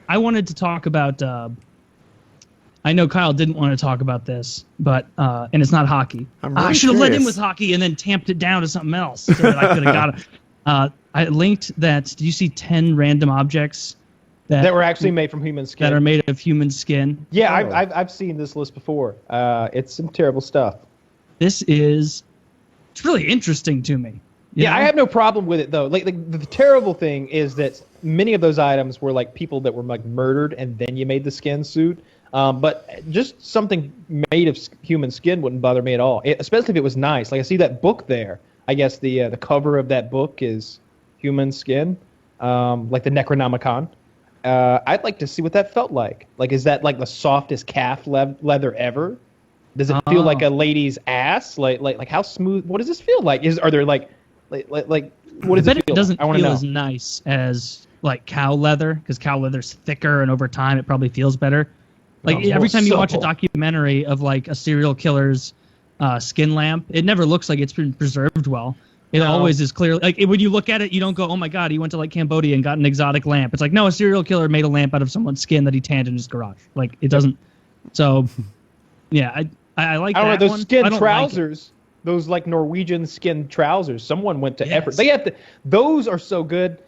I wanted to talk about. I know Kyle didn't want to talk about this, but and it's not hockey. I should have led in with hockey and then tamped it down to something else so that I could have got it. I linked that. Did you see 10 random objects that were actually made from human skin? That are made of human skin. Yeah, I've seen this list before. It's some terrible stuff. It's really interesting to me. Yeah, I have no problem with it though. Like the terrible thing is that many of those items were like people that were like murdered and then you made the skin suit. But just something made of human skin wouldn't bother me at all, especially if it was nice. Like I see that book there. I guess the cover of that book is human skin, like the Necronomicon. I'd like to see what that felt like. Like, is that like the softest calf leather ever? Does it feel like a lady's ass? Like how smooth? What does this feel like? Are there like what does it feel? It doesn't like? feel as nice as like cow leather because cow leather's thicker and over time it probably feels better. Like every time you watch a documentary of like a serial killer's skin lamp, it never looks like it's been preserved well. It always is clear. Like when you look at it, you don't go, "Oh my God, he went to like Cambodia and got an exotic lamp." It's like, no, a serial killer made a lamp out of someone's skin that he tanned in his garage. Like it doesn't. So, yeah, I like. I don't know those one. skin trousers. Those like Norwegian skin trousers. Someone went to effort. They have to. Those are so good.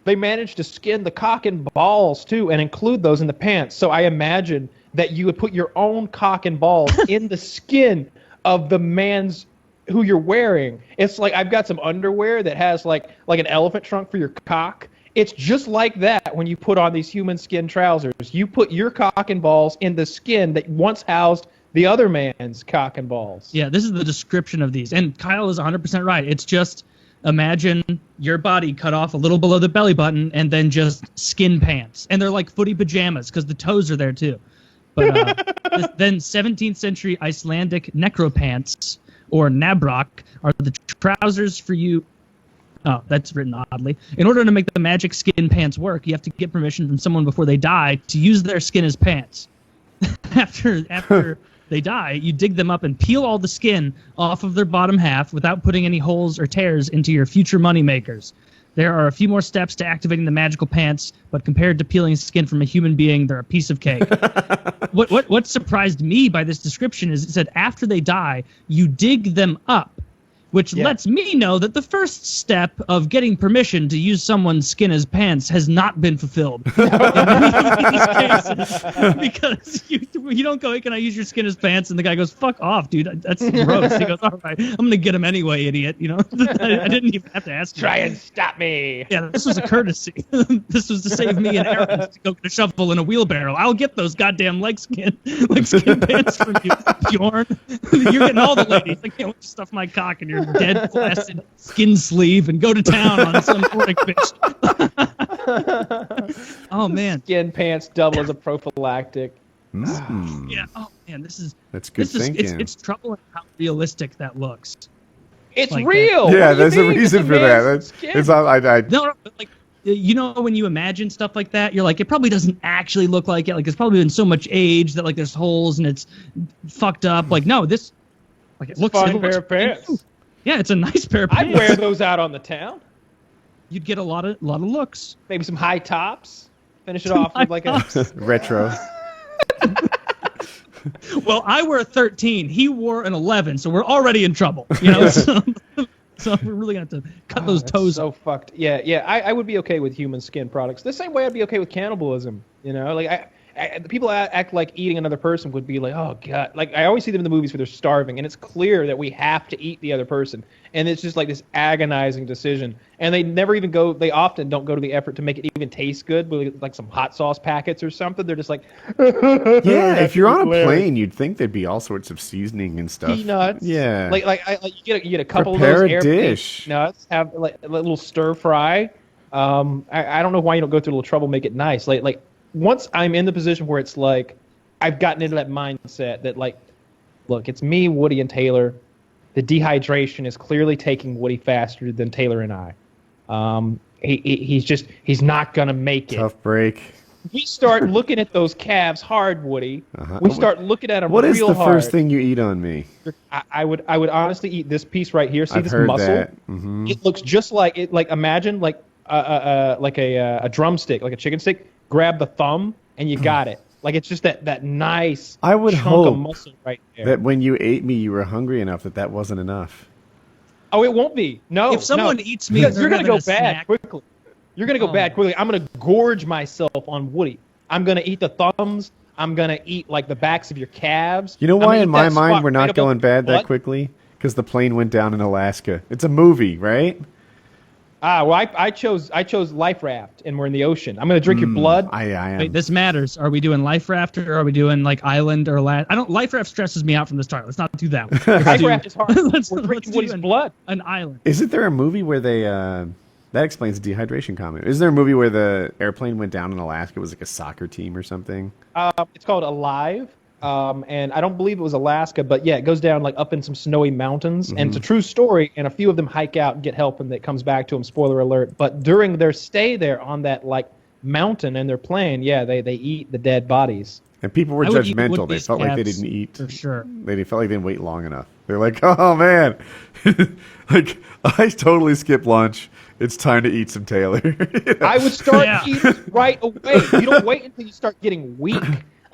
They managed to skin the cock and balls, too, and include those in the pants. So I imagine that you would put your own cock and balls in the skin of the man's who you're wearing. It's like I've got some underwear that has like an elephant trunk for your cock. It's just like that when you put on these human skin trousers. You put your cock and balls in the skin that once housed the other man's cock and balls. Yeah, this is the description of these. And Kyle is 100% right. It's just... imagine your body cut off a little below the belly button and then just skin pants. And they're like footy pajamas because the toes are there too. But then 17th century Icelandic necropants, or nabrok, are the trousers for you. Oh, that's written oddly. In order to make the magic skin pants work, you have to get permission from someone before they die to use their skin as pants. After they die, you dig them up and peel all the skin off of their bottom half without putting any holes or tears into your future money makers. There are a few more steps to activating the magical pants, but compared to peeling skin from a human being, they're a piece of cake. What surprised me by this description is it said after they die, you dig them up, which lets me know that the first step of getting permission to use someone's skin as pants has not been fulfilled in these cases. Because you don't go, "Hey, can I use your skin as pants?" And the guy goes, "Fuck off, dude. That's gross." He goes, "All right, I'm going to get him anyway, idiot." You know, I didn't even have to ask you. Try and stop me. Yeah, this was a courtesy. This was to save me an errand to go get a shovel and a wheelbarrow. I'll get those goddamn leg skin pants from you, Bjorn. You're getting all the ladies. I can't wait to stuff my cock in your dead flaccid skin sleeve and go to town on some Nordic bitch. Oh man, skin pants double as a prophylactic. Yeah. Oh man, that's good thinking. It's troubling how realistic that looks. It's like real. Yeah, there's a reason for that. It's all No, but like you know, when you imagine stuff like that, you're like, it probably doesn't actually look like it. Like there's probably been so much age that like there's holes and it's fucked up. Like no, this like it looks like a pair of pants. Yeah, it's a nice pair of pants. I'd wear those out on the town. You'd get a lot of looks. Maybe some high tops. Finish it off with like a retro. Well, I wear 13. He wore an 11, so we're already in trouble. You know, so we're really gonna have to cut those toes. So fucked. Yeah. I would be okay with human skin products. The same way I'd be okay with cannibalism. You know, like people act like eating another person would be like, oh god. Like I always see them in the movies where they're starving, and it's clear that we have to eat the other person, and it's just like this agonizing decision. And they never even go. They often don't go to the effort to make it even taste good, with like some hot sauce packets or something. They're just like, yeah. If you're on a plane, you'd think there'd be all sorts of seasoning and stuff. Peanuts. Yeah. You get a couple Prepare of those dish. Nuts. Have like a little stir fry. I don't know why you don't go through a little trouble, make it nice. Like once I'm in the position where it's like I've gotten into that mindset that like, look, it's me, Woody, and Taylor. The dehydration is clearly taking Woody faster than Taylor and I. He's not gonna make it. Tough break. We start looking at those calves hard, Woody. We start looking at them real hard. What is the first thing you eat on me? I would honestly eat this piece right here. See I've this heard muscle? That. Mm-hmm. It looks just like it. Like imagine like a drumstick, like a chicken stick, grab the thumb, and you got it. Like it's just that nice I would chunk hope of muscle right there. that when you ate me, you were hungry enough that wasn't enough. Oh, it won't be. No. If someone eats me, you're gonna go bad snack. quickly. You're gonna go bad quickly. I'm gonna gorge myself on Woody. I'm gonna eat the thumbs. I'm gonna eat like the backs of your calves. You know why in my mind we're not right going bad that butt. quickly? Because the plane went down in Alaska. It's a movie, right? Well, I chose life raft, and we're in the ocean. I'm gonna drink your blood. I am. Wait, this matters. Are we doing life raft or are we doing like island or land? Life raft stresses me out from the start. Let's not do that one. Life raft is hard. Let's We're drinking do Woody's blood. An island. Isn't there a movie where they... that explains the dehydration comment. Isn't there a movie where the airplane went down in Alaska? It was like a soccer team or something? It's called Alive. And I don't believe it was Alaska, but yeah, it goes down like up in some snowy mountains, and it's a true story. And a few of them hike out and get help, and it comes back to them. Spoiler alert! But during their stay there on that like mountain and their plane, yeah, they eat the dead bodies. And people were I would eat judgmental. They Woody's felt like they calves, didn't eat. for sure. They felt like they didn't wait long enough. They're like, oh man, like I totally skipped lunch. It's time to eat some Taylor. I would start eating right away. You don't wait until you start getting weak.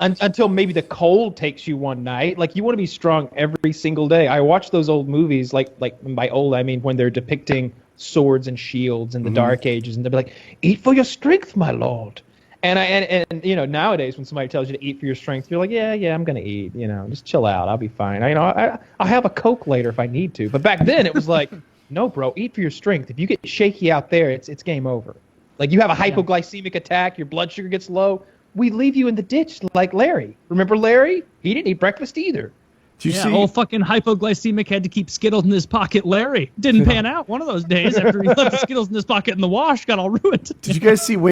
Until maybe the cold takes you one night. Like, you want to be strong every single day. I watch those old movies, like by old, I mean when they're depicting swords and shields in the Dark Ages, and they'll be like, eat for your strength, my lord. And you know, nowadays when somebody tells you to eat for your strength, you're like, yeah, I'm going to eat. You know, just chill out. I'll be fine. I'll have a Coke later if I need to. But back then it was like, no, bro, eat for your strength. If you get shaky out there, it's game over. Like, you have a hypoglycemic attack, your blood sugar gets low, we leave you in the ditch like Larry. Remember Larry? He didn't eat breakfast either. Do you see? Old fucking hypoglycemic had to keep Skittles in his pocket. Larry didn't pan out one of those days after he left the Skittles in his pocket in the wash, got all ruined. Did you guys see